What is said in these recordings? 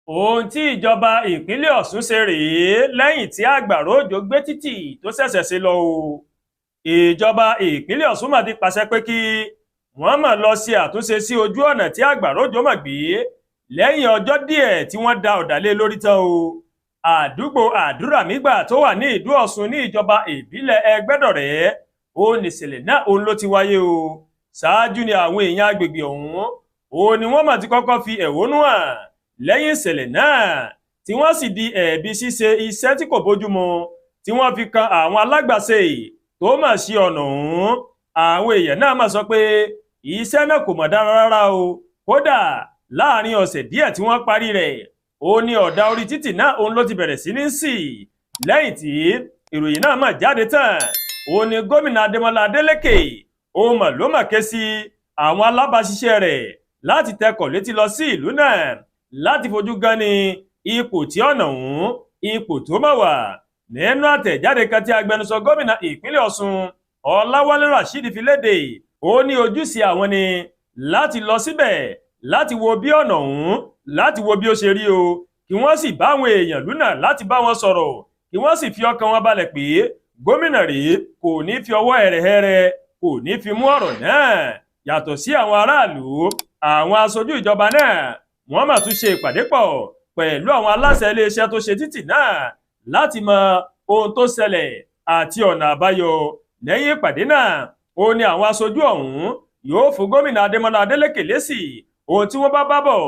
ohun tí ìjọba ìpínlẹ̀ Ọ̀ṣun ṣe rèé lẹ́yìn tí àgbàrá òjò gbé títì tó ṣẹ̀ṣẹ̀ ṣe lọ o. Ìjọba ìpínlẹ̀ Ọ̀ṣun mà ti pàṣẹ pé kí wọ́n máa lọ ṣe àtúnṣe sí ojú ọ̀nà tí àgbàrá òjò mà gbé lẹ́yìn ọjọ́ díẹ̀ tí wọ́n da ọ̀dà lé lórí tán o. Àdúgbò Àdúràmígbà tó wà ní ìlú Ọ̀ṣun ní ìjọba ìbílẹ̀ Ẹgbẹ́dọ̀rẹ́ ó nìṣẹ̀lẹ̀ náà òun ló ti wáyé o. Ṣáájú ni àwọn èèyàn agbègbè ọ̀hún ó ní wọ́n mà ti kọ́kọ́ fi ẹ̀hónú hàn lẹ́yìn ìṣẹ̀lẹ̀ náà tí wọ́n sì di ẹ̀bi ṣíṣe iṣẹ́ tí kò bójúmu tí wọ́n fi kan àwọn alágbàṣe tó mà ṣe ọ̀nà ọ̀hún. Àwọn èèyàn náà mà sọ pé iṣẹ́ náà kò mọ̀ dára rárá o, kódà láàrin ọ̀sẹ̀ díẹ̀ tí wọ́n parí rẹ̀ ó ní ọ̀dà orí títì náà òun ló ti bẹ̀rẹ̀ sí ní sì. Lẹ́yìn tí ìròyìn náà mà jáde tán ó ní gómìnà Adémọ́lá Adélékè ó mà ló mà ké sí àwọn alábàáṣiṣẹ́ rẹ̀ láti tẹkọ̀ létí lọ sí ìlú náà láti fojú gan ni ipò tí ọ̀nà ọ̀hún ipò tó mà wà. Nínú àtẹ̀jáde kan tí agbẹnusọ gómìnà ìpínlẹ̀ Ọ̀ṣun Ọláwálé Rasheed fi léde ó ní ojúṣe àwọn ni láti lọ síbẹ̀ láti wo bí ọ̀nà ọ̀hún láti wo bí ó ṣe rí o, kí wọ́n sì bá àwọn èèyàn lúnà láti bá wọn sọ̀rọ̀ kí wọ́n sì fi ọkàn wọn balẹ̀ pé gómìnà rèé kò ní fi ọwọ́ hẹ̀rẹ̀hẹ̀rẹ̀ kò ní fi mú ọ̀rọ̀ náà. Yàtọ̀ sí àwọn aráàlú, àwọn aṣojú ìjọba náà wọ́n mà tún ṣe ìpàdé pọ̀ pẹ̀lú àwọn aláṣẹ iléeṣẹ́ tó ṣe títì náà láti mọ ohun tó ṣẹlẹ̀ àti ọ̀nà àbáyọ. Lẹ́yìn ìpàdé náà ó ní àwọn aṣojú ọ̀hún yóò fún gómìnà Adémọ́lá Adélékè lésì ohun tí wọ́n bá bọ̀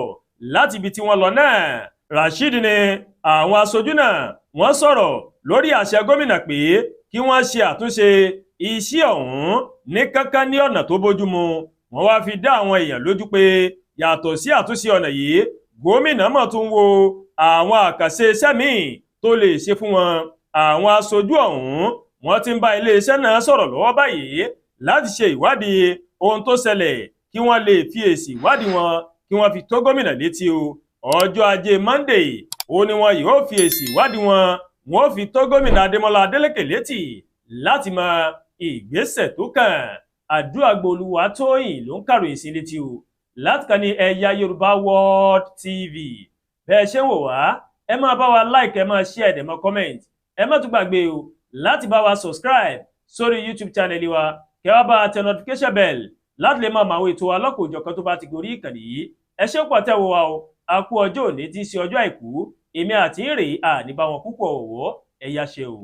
láti ibi tí wọ́n lọ náà. Rasheed ní àwọn aṣojú náà wọ́n sọ̀rọ̀ lórí àṣẹ gómìnà pé kí wọ́n ṣe àtúnṣe iṣẹ́ ọ̀hún ní kánkán ní ọ̀nà tó bójúmu. Wọ́n wá fi dá àwọn èèyàn lójú pé yàtọ̀ sí àtúnṣe ọ̀nà yìí, gómìnà mọ̀ tún wo àwọn àkànṣe iṣẹ́ míì tó lè ṣe fún wọn. Àwọn aṣojú ọ̀hún wọ́n ti ń bá iléeṣẹ́ náà sọ̀rọ̀ lọ́wọ́ báyìí láti ṣe ìwádìí ohun tó ṣẹlẹ̀ kí wọ́n lè fi èsì ìwádìí wọn kí wọ́n fi tó gómìnà létí o. Ọjọ́ ajé Monday ó ní wọn yóò fi èsì ìwádìí wọn fi tó gómìnà Adémọ́lá Adélékè létí láti mọ ìgbésẹ̀ tó kàn. Àdúràgbòolúwatóyìn ló ń kàròyìn sí létí o láti kàn ní Ẹ̀yà Yorùbá World TV. Bẹ́ẹ̀ ṣe ń wò wá ẹ máa bá wa like, ẹ máa share, ẹ máa comment, ẹ má tún gbàgbé o láti bá wa subscribe sórí YouTube channel wa kẹ́ wá bá a tẹ notification bell láti lè máa mọ àwọn ètò alọ́kòójọ̀kan tó bá ti gorí ìkànnì yìí. Ẹ ṣé pọ̀ tẹ́ wo wa o, a kú ọjọ́ òní tí í ṣe ọjọ́ àìkú, èmi àti ìrè àní bá wọn púpọ̀ òwò ẹ̀yà ṣe o.